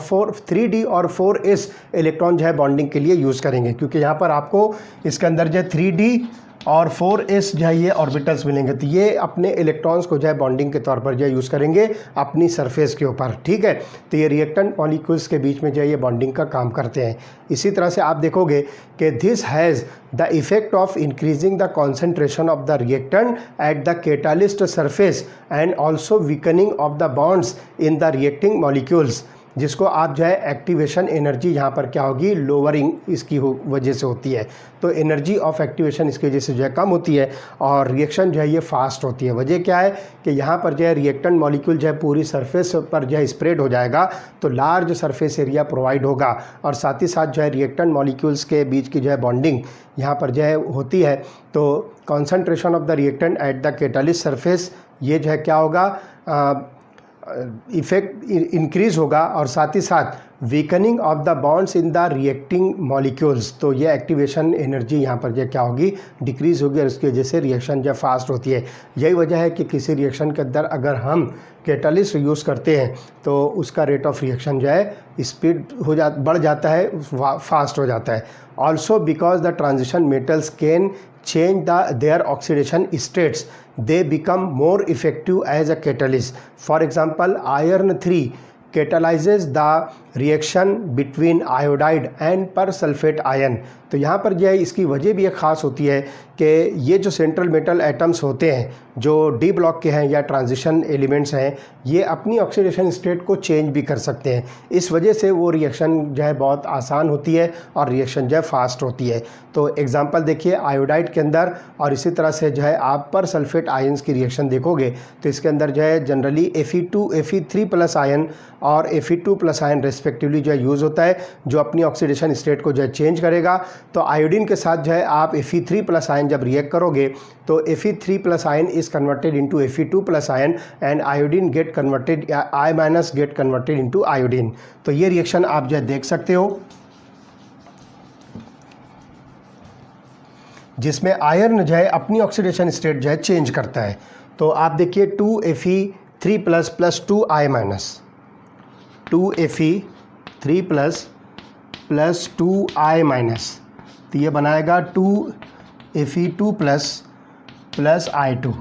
S1: 3d और 4s इलेक्ट्रॉन जो है बॉन्डिंग के लिए यूज़ करेंगे, क्योंकि यहाँ पर आपको इसके अंदर जो है 3d और 4s जो है ये ऑर्बिटल्स मिलेंगे। तो ये अपने इलेक्ट्रॉन्स को जो है बॉन्डिंग के तौर पर जो है यूज़ करेंगे अपनी सरफेस के ऊपर, ठीक है। तो ये रिएक्टेंट मॉलिक्यूल्स के बीच में जो है ये बॉन्डिंग का काम करते हैं। इसी तरह से आप देखोगे कि this has the effect of increasing the concentration of the reactant at the catalyst surface and also weakening of the bonds in the reacting molecules, जिसको आप जो है एक्टिवेशन एनर्जी यहाँ पर क्या होगी, लोअरिंग इसकी वजह से होती है। तो एनर्जी ऑफ एक्टिवेशन इसकी वजह से जो है कम होती है और रिएक्शन जो है ये फास्ट होती है। वजह क्या है कि यहाँ पर जो है रिएक्टेंट मॉलिक्यूल जो है पूरी सरफेस पर जो है स्प्रेड हो जाएगा, तो लार्ज सरफेस एरिया प्रोवाइड होगा, और साथ ही साथ जो है रिएक्टेंट मॉलिक्यूल्स के बीच की जो है बॉन्डिंग यहाँ पर जो है होती है। तो concentration of the reactant at the catalyst surface ये जो है क्या होगा, इफेक्ट इंक्रीज़ होगा, और साथ ही साथ weakening of the bonds in the reacting molecules. तो ये एक्टिवेशन एनर्जी यहाँ पर जो क्या होगी, डिक्रीज़ होगी, और उसकी वजह से रिएक्शन जो फास्ट होती है। यही वजह है कि किसी रिएक्शन के अंदर अगर हम कैटलिस्ट यूज़ करते हैं तो उसका रेट ऑफ रिएक्शन जो है स्पीड बढ़ जाता है, फास्ट हो जाता है। Also because the transition metals can change their oxidation states, they become more effective as a catalyst. For example, iron 3 catalyzes the reaction between iodide and persulphate ion. तो यहाँ पर जो है इसकी वजह भी एक ख़ास होती है कि ये जो सेंट्रल मेटल एटम्स होते हैं जो डी ब्लॉक के हैं या ट्रांजिशन एलिमेंट्स हैं, ये अपनी ऑक्सीडेशन स्टेट को चेंज भी कर सकते हैं। इस वजह से वो रिएक्शन जो है बहुत आसान होती है और रिएक्शन जो है फास्ट होती है। तो एग्जांपल देखिए आयोडाइड के अंदर, और इसी तरह से जो है आप परसल्फेट आयन्स की रिएक्शन देखोगे तो इसके अंदर जो है जनरली Fe2 Fe3+ आयन और Fe2+ आयन रेस्पेक्टिवली जो है यूज़ होता है, जो अपनी ऑक्सीडेशन स्टेट को जो है चेंज करेगा। तो आयोडीन के साथ जो है आप Fe3+ आयन जब रिएक्ट करोगे तो Fe3+ ion is converted into Fe2+ ion and iodine get converted, I- get converted into iodine. तो ये रिएक्शन आप जो है देख सकते हो, जिसमें आयरन जो है अपनी ऑक्सीडेशन स्टेट जो है चेंज करता है। तो आप देखिए 2Fe3+ plus 2I-, 2Fe3+ plus 2I-, तो ये बनाएगा 2Fe2+ प्लस I2।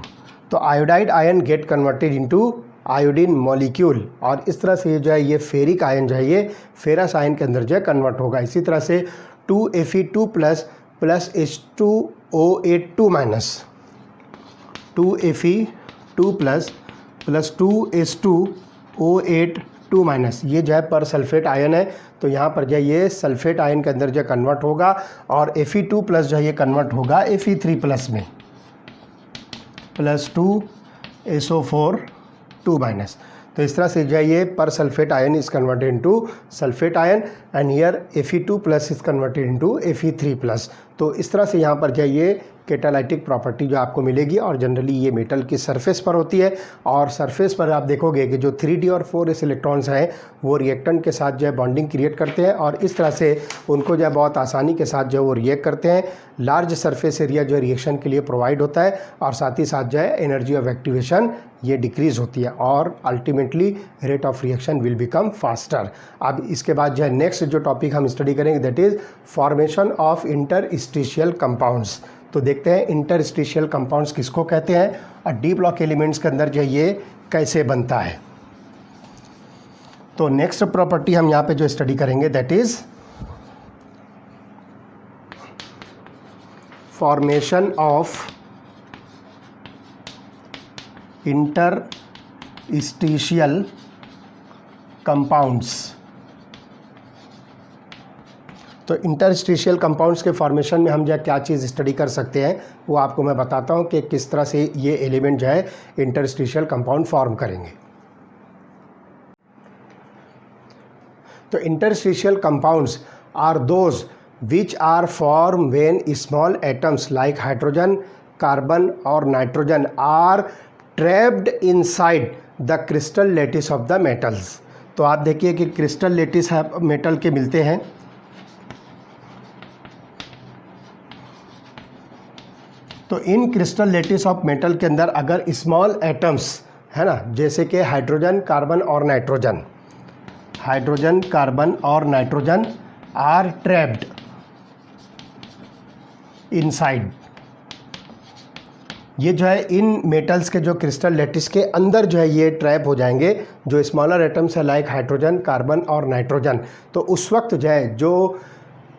S1: तो iodide ion get converted into iodine molecule, और इस तरह से ये जो है ये फेरिक आयन जो है ये फेरस आयन के अंदर जो है कन्वर्ट होगा। इसी तरह से 2Fe2+ plus H2O82-, 2Fe2+ plus 2H2O82-, ये जो है पर सल्फेट आयन है। तो यहाँ पर जो है ये सल्फेट आयन के अंदर जो कन्वर्ट होगा, और Fe2+ जो है ये कन्वर्ट होगा Fe3+ में, प्लस 2SO4(2-). तो इस तरह से जो है ये पर sulphate ion is converted into sulphate ion and here Fe2+ is converted into Fe3+। तो इस तरह से यहाँ पर जो है ये कैटालाइटिक प्रॉपर्टी जो आपको मिलेगी, और जनरली ये मेटल की सरफेस पर होती है। और सरफेस पर आप देखोगे कि जो 3d और 4s इलेक्ट्रॉन्स हैं वो रिएक्टेंट के साथ जो है बॉन्डिंग क्रिएट करते हैं, और इस तरह से उनको जो है बहुत आसानी के साथ जो है वो रिएक्ट करते हैं। लार्ज सरफेस एरिया जो है रिएक्शन के लिए प्रोवाइड होता है, और साथ ही साथ जो है एनर्जी ऑफ एक्टिवेशन ये डिक्रीज़ होती है, और ultimately rate of reaction will become faster. अब इसके बाद जो है नेक्स्ट जो टॉपिक हम स्टडी करेंगे that is formation of interstitial compounds. तो देखते हैं इंटरस्टिशियल कंपाउंड्स किसको कहते हैं, और डी ब्लॉक एलिमेंट्स के अंदर जो ये कैसे बनता है। तो नेक्स्ट प्रॉपर्टी हम यहाँ पे जो स्टडी करेंगे that is formation of interstitial compounds. तो इंटरस्टिशियल कंपाउंड्स के फॉर्मेशन में हम जो क्या चीज़ स्टडी कर सकते हैं वो आपको मैं बताता हूँ कि किस तरह से ये एलिमेंट जो है इंटरस्टिशियल कंपाउंड फॉर्म करेंगे। तो interstitial compounds are those which are form when small atoms like hydrogen, carbon और nitrogen are trapped inside the crystal lattice of the metals. तो आप देखिए कि क्रिस्टल लेटिस मेटल के मिलते हैं, तो इन क्रिस्टल लेटिस ऑफ मेटल के अंदर अगर स्मॉल एटम्स है ना, जैसे कि हाइड्रोजन, कार्बन और नाइट्रोजन, हाइड्रोजन, कार्बन और नाइट्रोजन आर ट्रैप्ड इनसाइड, ये जो है इन मेटल्स के जो क्रिस्टल लेटिस के अंदर जो है ये ट्रैप हो जाएंगे, जो स्मॉलर एटम्स है लाइक हाइड्रोजन, कार्बन और नाइट्रोजन। तो उस वक्त जो है जो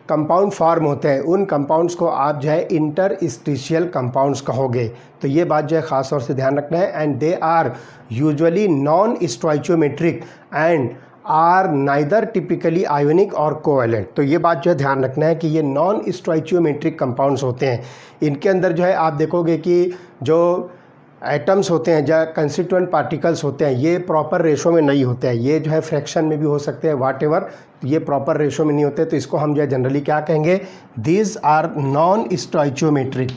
S1: कंपाउंड फॉर्म होते हैं उन कंपाउंड्स को आप जो है इंटरस्टिशियल कंपाउंड्स कहोगे। तो ये बात जो है ख़ास तौर से ध्यान रखना है। And they are usually non stoichiometric and are neither typically ionic और कोवैलेंट। तो ये बात जो है ध्यान रखना है कि ये नॉन स्टोइचियोमेट्रिक कंपाउंड्स होते हैं। इनके अंदर जो है आप देखोगे कि जो एटम्स होते हैं, जो कंस्टिट्यूएंट पार्टिकल्स होते हैं, ये प्रॉपर रेशो में नहीं होते हैं। ये जो है फ्रैक्शन में भी हो सकते हैं, वाट एवर, ये प्रॉपर रेशो में नहीं होते। तो इसको हम जो है जनरली क्या कहेंगे, दीज आर नॉन स्टोइचियोमेट्रिक।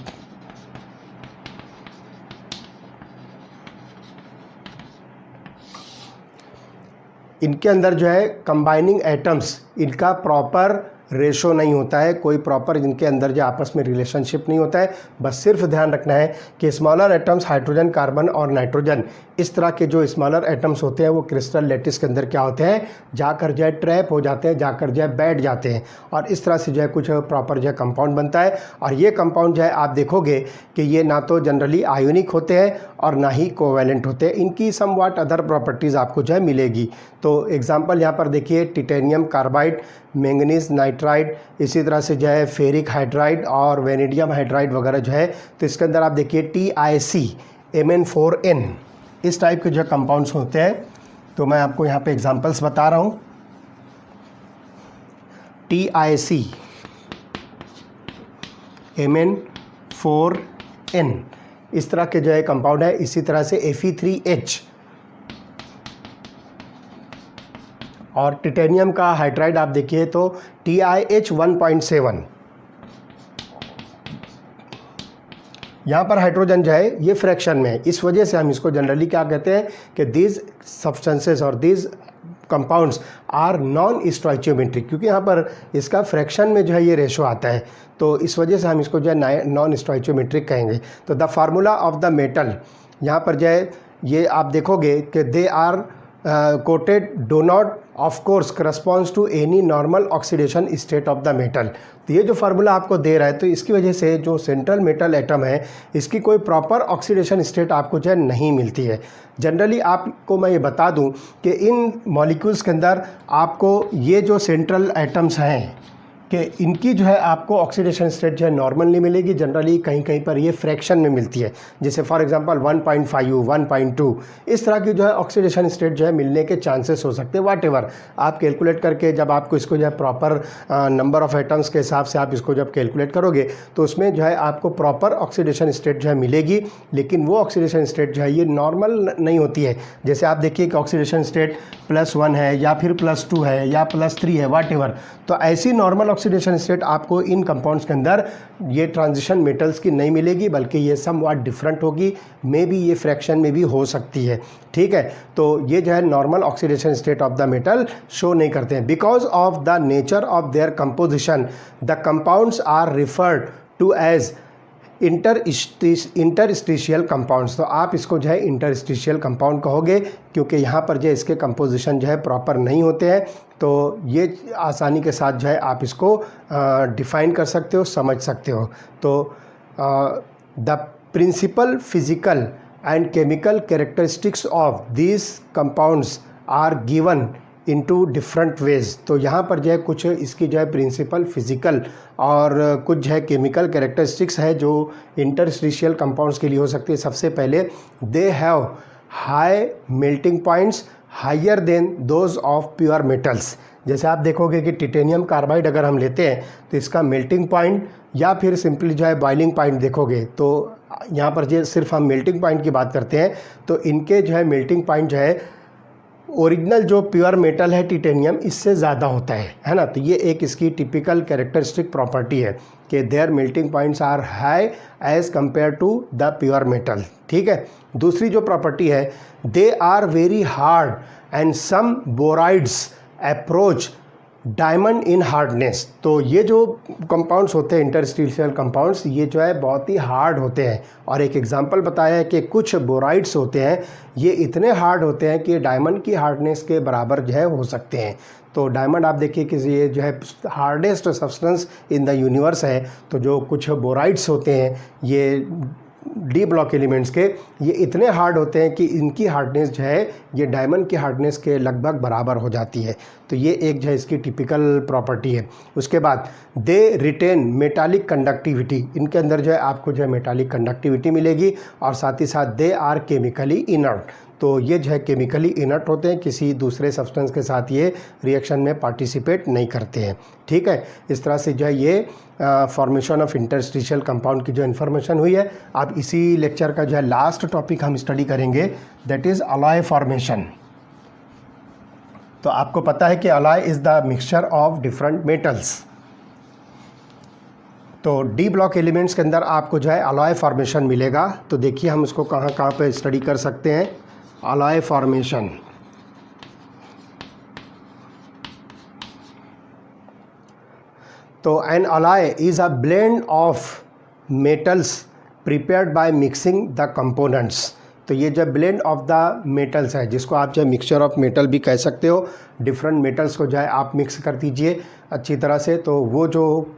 S1: इनके अंदर जो है कंबाइनिंग एटम्स, इनका प्रॉपर रेशो नहीं होता है, कोई प्रॉपर इनके अंदर जो आपस में रिलेशनशिप नहीं होता है। बस सिर्फ ध्यान रखना है कि स्मॉलर एटम्स हाइड्रोजन, कार्बन और नाइट्रोजन, इस तरह के जो स्मॉलर एटम्स होते हैं वो क्रिस्टल लेटिस के अंदर क्या होते हैं, जाकर जो है ट्रैप हो जाते हैं, जाकर जो है बैठ जाते हैं, और इस तरह से जो है कुछ प्रॉपर जो है कंपाउंड बनता है। और ये कंपाउंड जो है आप देखोगे कि ये ना तो जनरली आयोनिक होते हैं और ना ही कोवैलेंट होते हैं। इनकी समव्हाट अदर प्रॉपर्टीज़ आपको जो है मिलेगी। तो एग्जांपल यहाँ पर देखिए, टिटेनियम कार्बाइड, मैंगनीज नाइट्राइड, इसी तरह से जो है फेरिक हाइड्राइड और वेनेडियम हाइड्राइड वगैरह जो है। तो इसके अंदर आप देखिए TiC, Mn4n, इस टाइप के जो कंपाउंड्स होते हैं। तो मैं आपको यहाँ पे एग्जांपल्स बता रहा हूँ। TiC, Mn4n, इस तरह के जो है कंपाउंड है। इसी तरह से Fe3H और टिटेनियम का हाइड्राइड आप देखिए तो TiH1.7। यहाँ पर हाइड्रोजन जो है ये फ्रैक्शन में है, इस वजह से हम इसको जनरली क्या कहते हैं कि दीज सब्सटेंसेस और दीज कंपाउंड्स आर नॉन स्टोइचियोमेट्रिक, क्योंकि यहाँ पर इसका फ्रैक्शन में जो है ये रेशो आता है। तो इस वजह से हम इसको जो है नॉन स्टोइचियोमेट्रिक कहेंगे। तो the formula of the metal, यहाँ पर जो है ये आप देखोगे कि they are quoted do not of course corresponds to any normal oxidation state of the metal. तो ये जो फार्मूला आपको दे रहा है, तो इसकी वजह से जो सेंट्रल मेटल एटम है इसकी कोई प्रॉपर ऑक्सीडेशन स्टेट आपको जो है नहीं मिलती है। जनरली आपको मैं ये बता दूं कि इन मॉलिक्यूल्स के अंदर आपको ये जो सेंट्रल एटम्स हैं कि इनकी जो है आपको ऑक्सीडेशन स्टेट जो है नॉर्मल नहीं मिलेगी, जनरली कहीं कहीं पर ये फ्रैक्शन में मिलती है। जैसे फॉर एग्जांपल 1.5, 1.2, इस तरह की जो है ऑक्सीडेशन स्टेट जो है मिलने के चांसेस हो सकते हैं। वाट एवर आप कैलकुलेट करके जब आपको इसको जो है प्रॉपर नंबर ऑफ एटम्स के हिसाब से आप इसको जब कैलकुलेट करोगे तो उसमें जो है आपको प्रॉपर ऑक्सीडेशन स्टेट जो है मिलेगी, लेकिन वो ऑक्सीडेशन स्टेट जो है ये नॉर्मल नहीं होती है। जैसे आप देखिए कि ऑक्सीडेशन स्टेट +1 है या फिर +2 है या +3 है, वाट एवर। तो ऐसी नॉर्मल ऑक्सीडेशन स्टेट आपको इन कंपाउंड्स के अंदर ये ट्रांजिशन मेटल्स की नहीं मिलेगी, बल्कि ये समव्हाट डिफरेंट होगी, मे बी ये फ्रैक्शन में भी हो सकती है। ठीक है, तो ये जो है normal oxidation state of the metal show नहीं करते हैं। Because of the nature of their composition the compounds are referred to as interstitial compounds. तो आप इसको जो है इंटरस्टिशियल कंपाउंड कहोगे, क्योंकि यहाँ पर जो इसके कंपोजिशन जो है प्रॉपर नहीं होते हैं। तो ये आसानी के साथ जो है आप इसको डिफाइन कर सकते हो, समझ सकते हो। तो the principal physical and chemical characteristics of these compounds are given into different ways. तो यहाँ पर जो है कुछ इसकी जो है प्रिंसिपल फिजिकल और कुछ जो है केमिकल कैरेक्टरिस्टिक्स है जो इंटरस्टिशियल कंपाउंड्स के लिए हो सकती है। सबसे पहले they have high melting points higher than those of pure metals. जैसे आप देखोगे कि टिटेनियम कार्बाइड अगर हम लेते हैं तो इसका मेल्टिंग पॉइंट या फिर सिंपली जो है बॉइलिंग पॉइंट देखोगे तो यहाँ पर जो सिर्फ हम मेल्टिंग पॉइंट की बात करते हैं तो इनके जो है मेल्टिंग पॉइंट जो है ओरिजिनल जो प्योर मेटल है टिटेनियम इससे ज़्यादा होता है ना। तो ये एक इसकी टिपिकल कैरेक्टरिस्टिक प्रॉपर्टी है कि their melting points are high as compare to the pure metal. ठीक है। दूसरी जो प्रॉपर्टी है, they are very hard and some borides approach diamond in hardness. तो ये जो कंपाउंड्स होते हैं इंटरस्टिशियल कंपाउंड्स, ये जो है बहुत ही हार्ड होते हैं। और एक एग्जांपल बताया है कि कुछ बोराइड्स होते हैं ये इतने हार्ड होते हैं कि डायमंड की हार्डनेस के बराबर जो है हो सकते हैं। तो डायमंड आप देखिए कि ये जो है hardest substance in the universe है। तो जो कुछ बोराइड्स होते हैं ये डी ब्लॉक एलिमेंट्स के, ये इतने हार्ड होते हैं कि इनकी हार्डनेस जो है ये डायमंड की हार्डनेस के लगभग बराबर हो जाती है। तो ये एक जो है इसकी टिपिकल प्रॉपर्टी है। उसके बाद दे रिटेन मेटालिक कंडक्टिविटी, इनके अंदर जो है आपको जो है मेटालिक कंडक्टिविटी मिलेगी। और साथ ही साथ दे आर केमिकली इनर्ट, तो ये जो है केमिकली इनर्ट होते हैं, किसी दूसरे सब्सटेंस के साथ ये रिएक्शन में पार्टिसिपेट नहीं करते हैं। ठीक है। इस तरह से जो है ये फॉर्मेशन ऑफ इंटरस्टिशियल कंपाउंड की जो इन्फॉर्मेशन हुई है। अब इसी लेक्चर का जो है लास्ट टॉपिक हम स्टडी करेंगे, दैट इज़ अलॉय फॉर्मेशन। तो आपको पता है कि alloy is the mixture of different metals. तो डी ब्लॉक एलिमेंट्स के अंदर आपको जो है अलॉय फॉर्मेशन मिलेगा। तो देखिए हम इसको कहाँ कहाँ पे स्टडी कर सकते हैं। अलॉय फॉर्मेशन, तो N alloy is a blend of metals prepared by mixing the components. तो ये जो ब्लेंड ऑफ द मेटल्स है, जिसको आप जो मिक्सचर ऑफ मेटल भी कह सकते हो, डिफरेंट मेटल्स को जो है आप मिक्स कर दीजिए अच्छी तरह से, तो वो जो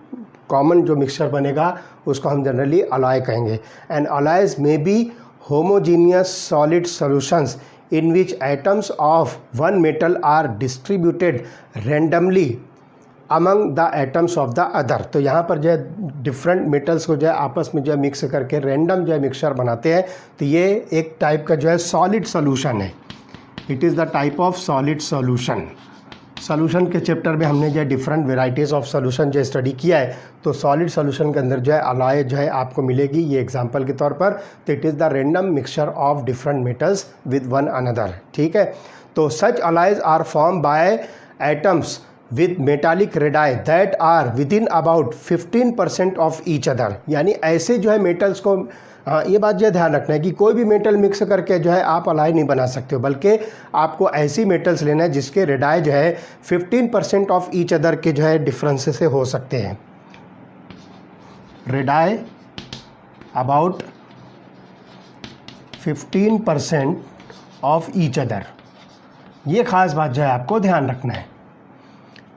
S1: कॉमन जो मिक्सचर बनेगा उसको हम जनरली अलॉय कहेंगे। एंड अलॉयज में B homogeneous solid solutions in which atoms of one metal are distributed randomly among the atoms of the other। तो यहाँ पर जो है डिफरेंट मेटल्स को जो है आपस में जो है मिक्स करके रैंडम जो है मिक्सचर बनाते हैं। तो ये एक टाइप का जो है सॉलिड सोल्यूशन है। It is the type of solid solution. Solution के चैप्टर में हमने जो है डिफरेंट वेराइटीज़ ऑफ सोल्यूशन जो स्टडी किया है। तो सॉलिड सोल्यूशन के अंदर जो है अलॉय जो है आपको मिलेगी, ये एग्जांपल के तौर पर। तो it is the random mixture of different metals with one another. ठीक है। तो such alloys are form by atoms with metallic radii that are within about 15% of each other. यानी ऐसे जो है मेटल्स को, हाँ ये बात जो है ध्यान रखना है कि कोई भी मेटल मिक्स करके जो है आप अलॉय नहीं बना सकते हो, बल्कि आपको ऐसी मेटल्स लेना है जिसके रेडाई जो है 15% ऑफ ईच अदर के जो है डिफरेंस से हो सकते हैं। Radii about 15% of each other, ये खास बात जो है आपको ध्यान रखना है।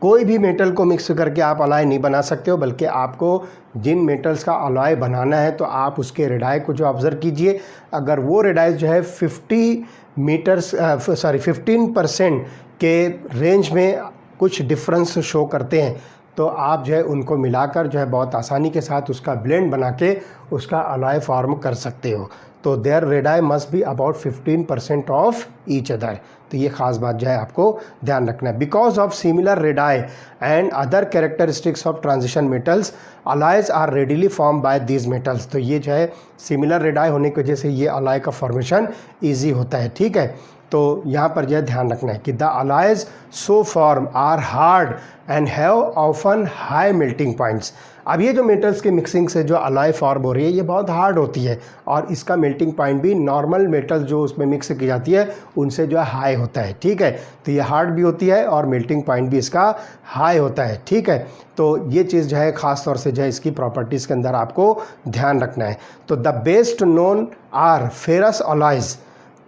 S1: कोई भी मेटल को मिक्स करके आप अलॉय नहीं बना सकते हो, बल्कि आपको जिन मेटल्स का अलॉय बनाना है तो आप उसके रेडाई को जो ऑब्ज़र्व कीजिए। अगर वो रेडाई जो है 15% के रेंज में कुछ डिफरेंस शो करते हैं तो आप जो है उनको मिलाकर जो है बहुत आसानी के साथ उसका ब्लेंड बना के उसका अलॉय फॉर्म कर सकते हो। तो their radii must be about 15% of each other. तो ये ख़ास बात जो है आपको ध्यान रखना है। Because of similar radii and other characteristics of transition metals alloys are readily form by these metals. तो ये जो है सिमिलर रेडाई होने की वजह से ये अलॉय का फॉर्मेशन ईजी होता है। ठीक है। तो यहाँ पर जो है ध्यान रखना है कि the alloys so form are hard and have often high melting points. अब ये जो मेटल्स के मिक्सिंग से जो अलॉय फॉर्म हो रही है ये बहुत हार्ड होती है और इसका मेल्टिंग पॉइंट भी नॉर्मल मेटल जो उसमें मिक्स की जाती है उनसे जो है हाई होता है। ठीक है। तो ये हार्ड भी होती है और मेल्टिंग पॉइंट भी इसका हाई होता है। ठीक है। तो ये चीज़ जो है ख़ास तौर से जो है इसकी प्रॉपर्टीज़ के अंदर आपको ध्यान रखना है। तो the best known are ferrous alloys,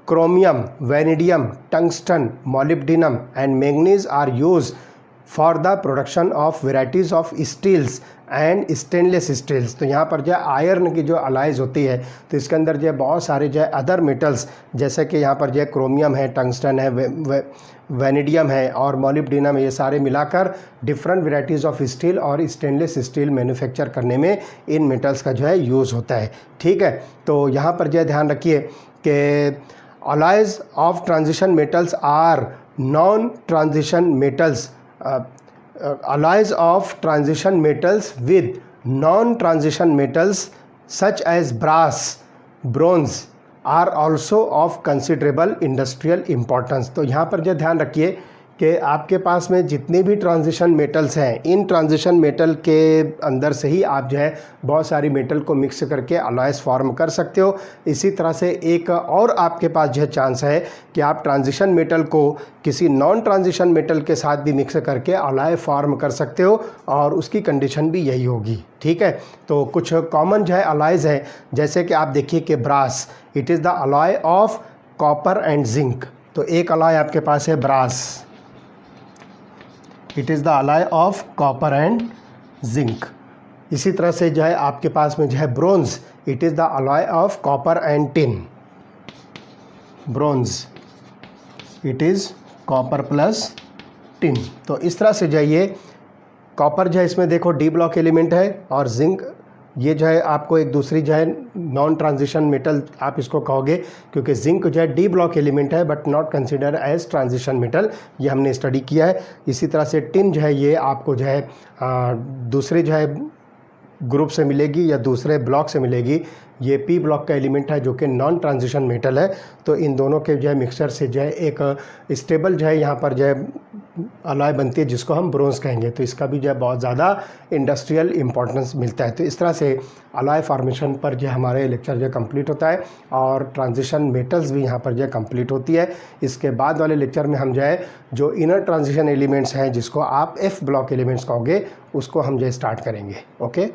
S1: chromium, vanadium, tungsten, molybdenum and manganese are used for the production of varieties of steels and stainless steels। तो यहाँ पर जो है आयरन की जो अलॉयज होती है तो इसके अंदर जो है बहुत सारे जो है अदर मेटल्स, जैसे कि यहाँ पर जो है क्रोमियम है, टंगस्टन है, वैनेडियम है और मोलिब्डेनम है, ये सारे मिलाकर डिफरेंट वेराइटीज़ ऑफ स्टील और स्टेनलेस स्टील मैन्युफैक्चर करने में इन मेटल्स का जो है यूज़ होता है। ठीक है। तो यहाँ पर जो है ध्यान रखिए कि alloys of transition metals are non-transition metals. Alloys of transition metals with non-transition metals such as brass, bronze are also of considerable industrial importance. तो यहाँ पर जो ध्यान रखिए कि आपके पास में जितने भी ट्रांजिशन मेटल्स हैं, इन ट्रांजिशन मेटल के अंदर से ही आप जो है बहुत सारी मेटल को मिक्स करके अलॉयस फॉर्म कर सकते हो। इसी तरह से एक और आपके पास जो है चांस है कि आप ट्रांजिशन मेटल को किसी नॉन ट्रांजिशन मेटल के साथ भी मिक्स करके अलॉय फॉर्म कर सकते हो और उसकी कंडीशन भी यही होगी। ठीक है, तो कुछ कॉमन जो है अलॉयज़ हैं, जैसे कि आप देखिए कि brass, it is the alloy of copper and zinc. तो एक अलॉय आपके पास है brass, it is the alloy of copper and zinc. इसी तरह से जो है आपके पास में जो है bronze, it is the alloy of copper and tin. Bronze it is copper plus tin. तो इस तरह से जो है ये कॉपर जो है इसमें देखो डी ब्लॉक एलिमेंट है, और जिंक ये जो है आपको एक दूसरी जो है नॉन ट्रांजिशन मेटल आप इसको कहोगे, क्योंकि जिंक जो है डी ब्लॉक एलिमेंट है but not consider as transition metal, ये हमने स्टडी किया है। इसी तरह से टिन जो है ये आपको जो है दूसरे जो है ग्रुप से मिलेगी या दूसरे ब्लॉक से मिलेगी। ये पी ब्लॉक का एलिमेंट है जो कि नॉन ट्रांजिशन मेटल है। तो इन दोनों के जो है मिक्सचर से जो है एक स्टेबल जो है यहाँ पर जो है अलॉय बनती है जिसको हम ब्रोंज कहेंगे। तो इसका भी जो है बहुत ज़्यादा इंडस्ट्रियल इंपॉर्टेंस मिलता है। तो इस तरह से अलॉय फॉर्मेशन पर जो हमारे लेक्चर जो है कंप्लीट होता है और ट्रांजिशन मेटल्स भी यहाँ पर जो है कंप्लीट होती है। इसके बाद वाले लेक्चर में हम जो है जो इनर ट्रांजिशन एलिमेंट्स हैं जिसको आप एफ ब्लॉक एलिमेंट्स कहोगे उसको हम जो है स्टार्ट करेंगे। ओके।